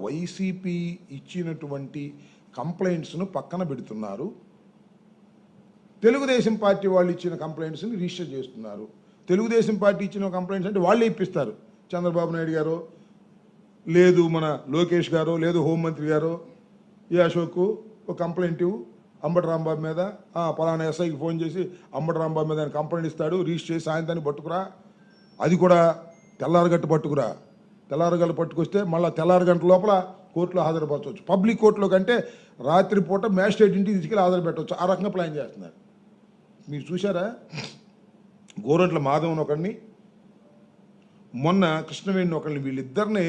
YCP ఇచ్చినటువంటి కంప్లైంట్స్ను పక్కన పెడుతున్నారు. తెలుగుదేశం పార్టీ వాళ్ళు ఇచ్చిన కంప్లైంట్స్ని రిజిస్టర్ చేస్తున్నారు. తెలుగుదేశం పార్టీ ఇచ్చిన కంప్లైంట్స్ అంటే వాళ్ళే ఇప్పిస్తారు. చంద్రబాబు నాయుడు గారు, లేదు మన లోకేష్ గారు, లేదు హోంమంత్రి గారు, ఈ అశోక్ ఒక కంప్లైంట్ ఇవ్వు అంబటి రాంబాబు మీద, పలానా ఎస్ఐకి ఫోన్ చేసి అంబటి రాంబాబు మీద ఆయన కంప్లైంట్ ఇస్తాడు, రిజిస్టర్ చేసి సాయంత్రాన్ని పట్టుకురా, అది కూడా తెల్లారగట్టు పట్టుకురా. తెల్లారగట్టు పట్టుకొస్తే మళ్ళీ తెల్లారగంట లోపల కోర్టులో హాజరుపరచవచ్చు. పబ్లిక్ కోర్టులో కంటే రాత్రిపూట మ్యాజిస్ట్రేట్ ఇంటికి తీసుకెళ్ళి హాజరు పెట్టవచ్చు. ఆ రకంగా ప్లాన్ చేస్తున్నారు. మీరు చూసారా? గోరంట్ల మాధవన్ ఒకడిని, మొన్న కృష్ణవేణి ఒకరిని, వీళ్ళిద్దరినే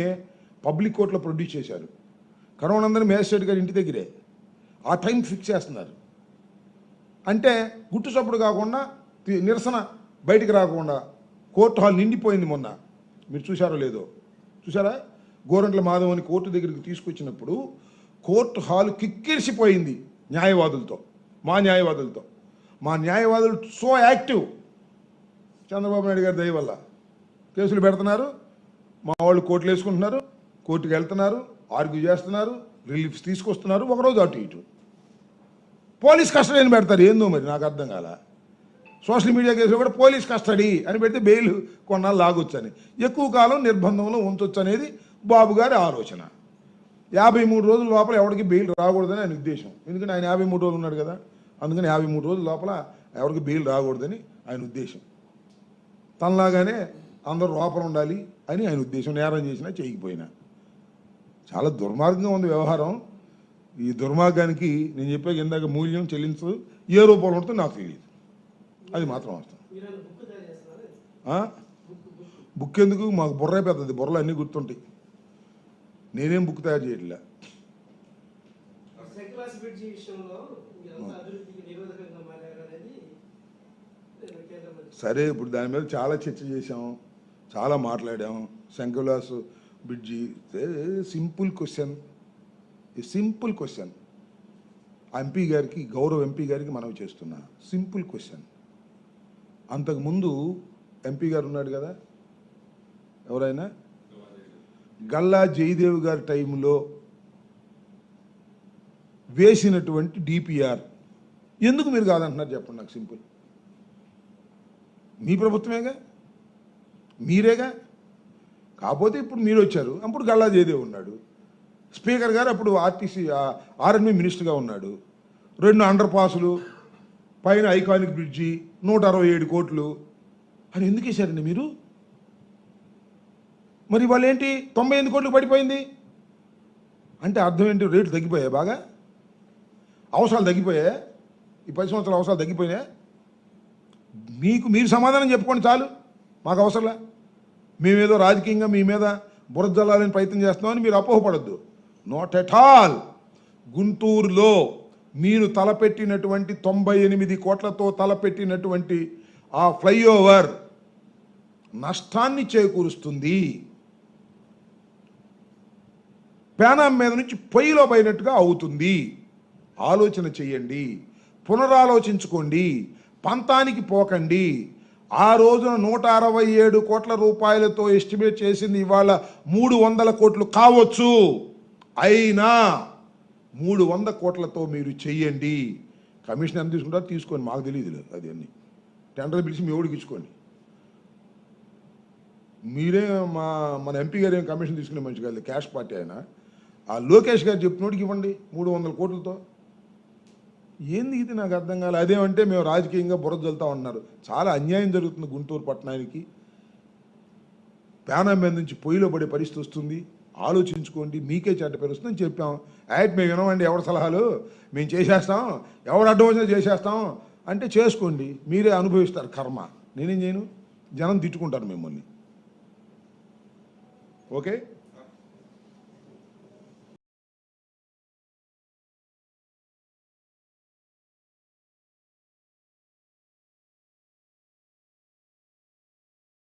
పబ్లిక్ కోర్టులో ప్రొడ్యూస్ చేశారు. కరోనందరినీ మ్యాజిస్ట్రేట్ గారి ఇంటి దగ్గరే ఆ టైం ఫిక్స్ చేస్తున్నారు. అంటే గుట్టు చప్పుడు కాకుండా, నిరసన బయటికి రాకుండా కోర్టు హాల్ నిండిపోయింది. మొన్న మీరు చూసారో లేదో, చూసారా? గోరంట్ల మాధవని కోర్టు దగ్గరికి తీసుకొచ్చినప్పుడు కోర్టు హాల్ కిక్కిరిసిపోయింది న్యాయవాదులతో, మా న్యాయవాదులతో. మా న్యాయవాదులు సో యాక్టివ్, చంద్రబాబు నాయుడు గారి దయ వల్ల కేసులు పెడుతున్నారు. మా వాళ్ళు కోర్టులు వేసుకుంటున్నారు, కోర్టుకు వెళ్తున్నారు, ఆర్గ్యూ చేస్తున్నారు, రిలీఫ్స్ తీసుకొస్తున్నారు. ఒకరోజు అటు ఇటు పోలీస్ కస్టడీ అని పెడతారు. ఏందో మరి నాకు అర్థం కాల. సోషల్ మీడియా కేసులో కూడా పోలీస్ కస్టడీ అని పెడితే బెయిల్ కొన్నాళ్ళు లాగొచ్చని, ఎక్కువ కాలం నిర్బంధంలో ఉంచొచ్చు అనేది బాబు గారి ఆలోచన. 53 రోజుల లోపల ఎవరికి బెయిల్ రాకూడదని ఆయన ఉద్దేశం. ఎందుకంటే ఆయన 53 రోజులు ఉన్నాడు కదా, అందుకని 53 రోజుల లోపల ఎవరికి బెయిల్ రాకూడదని ఆయన ఉద్దేశం. తనలాగానే అందరూ లోపల ఉండాలి అని ఆయన ఉద్దేశం. నేరం చేసినా చేయకపోయినా. చాలా దుర్మార్గంగా ఉంది వ్యవహారం. ఈ దుర్మార్గానికి నేను చెప్పాక ఇందాక మూల్యం చెల్లించదు. ఏ రూపంలో ఉంటుందో నాకు తెలియదు. అది మాత్రం వస్తాం. బుక్ ఎందుకు? మాకు బుర్రే పెద్దది, బుర్రలు అన్నీ గుర్తుంటాయి. నేనేం బుక్ తయారు చేయట్లే. సరే, ఇప్పుడు దాని మీద చాలా చర్చ చేసాం, చాలా మాట్లాడాం. శంకర్లాస్ bridge simple question, simple question. MP గారికి, గౌరవ ఎంపీ గారికి మనవి చేస్తున్నా, సింపుల్ క్వశ్చన్. అంతకుముందు ఎంపీ గారు ఉన్నాడు కదా, ఎవరైనా, గల్లా జయదేవ్ గారి టైంలో వేసినటువంటి డిపిఆర్ ఎందుకు మీరు కాదంటున్నారు చెప్పండి నాకు? సింపుల్. మీ ప్రభుత్వమేగా, మీరేగా. కాకపోతే ఇప్పుడు మీరు వచ్చారు, అప్పుడు గల్లా జయదేవ్ ఉన్నాడు. స్పీకర్ గారు అప్పుడు ఆర్ఎన్బి మినిస్టర్గా ఉన్నాడు. 2 అండర్ పాసులు, పైన ఐకానిక్ బ్రిడ్జి, 167 కోట్లు అని ఎందుకు వేశారండి మీరు? మరి వాళ్ళు ఏంటి 98 కోట్లు పడిపోయింది అంటే అర్థం ఏంటి? రేట్లు తగ్గిపోయాయి, బాగా అవసరాలు తగ్గిపోయాయి. ఈ 10 సంవత్సరాల అవసరాలు తగ్గిపోయాయి. మీరు సమాధానం చెప్పుకోండి చాలు, మాకు అవసరంలే. మేమేదో రాజకీయంగా మీ మీద బురద జల్లాలని ప్రయత్నం చేస్తున్నామని మీరు అపోహపడద్దు. Not at all. గుంటూరులో మీరు తలపెట్టినటువంటి 98 కోట్లతో తలపెట్టినటువంటి ఆ ఫ్లైఓవర్ నష్టాన్ని చేకూరుస్తుంది. పేనాం మీద నుంచి పొయ్యిలో పోయినట్టుగా అవుతుంది. ఆలోచన చేయండి, పునరాలోచించుకోండి, పంతానికి పోకండి. ఆ రోజున 167 కోట్ల రూపాయలతో ఎస్టిమేట్ చేసింది ఇవాళ 300 కోట్లు కావచ్చు. అయినా 300 కోట్లతో మీరు చెయ్యండి. కమిషన్ ఎంత తీసుకుంటారో తీసుకోండి, మాకు తెలియదు అది. అన్ని టెండర్ పిలిచి మీ ఓడికి ఇచ్చుకోండి. మీరే మన ఎంపీ గారు ఏం కమిషన్ తీసుకునే మంచి కాదు, క్యాష్ పార్టీ ఆయన. ఆ లోకేష్ గారు చెప్పినోడికి ఇవ్వండి 300 కోట్లతో. ఏంది ఇది నాకు అర్థం కాలేదు. అదేమంటే మేము రాజకీయంగా బురద జల్లుతా ఉన్నారు. చాలా అన్యాయం జరుగుతుంది గుంటూరు పట్టణానికి. పేనా మీద నుంచి పొయ్యిలో పడే పరిస్థితి వస్తుంది. ఆలోచించుకోండి, మీకే చెడ్డ పేరు వస్తుందని చెప్పాం. మేము వినమండి ఎవరి సలహాలు, మేము చేసేస్తాం, ఎవరు అడ్డం వచ్చినా చేసేస్తాం అంటే చేసుకోండి, మీరే అనుభవిస్తారు కర్మ. నేనేం చేయను, జనం తిట్టుకుంటారు మిమ్మల్ని. ఓకే.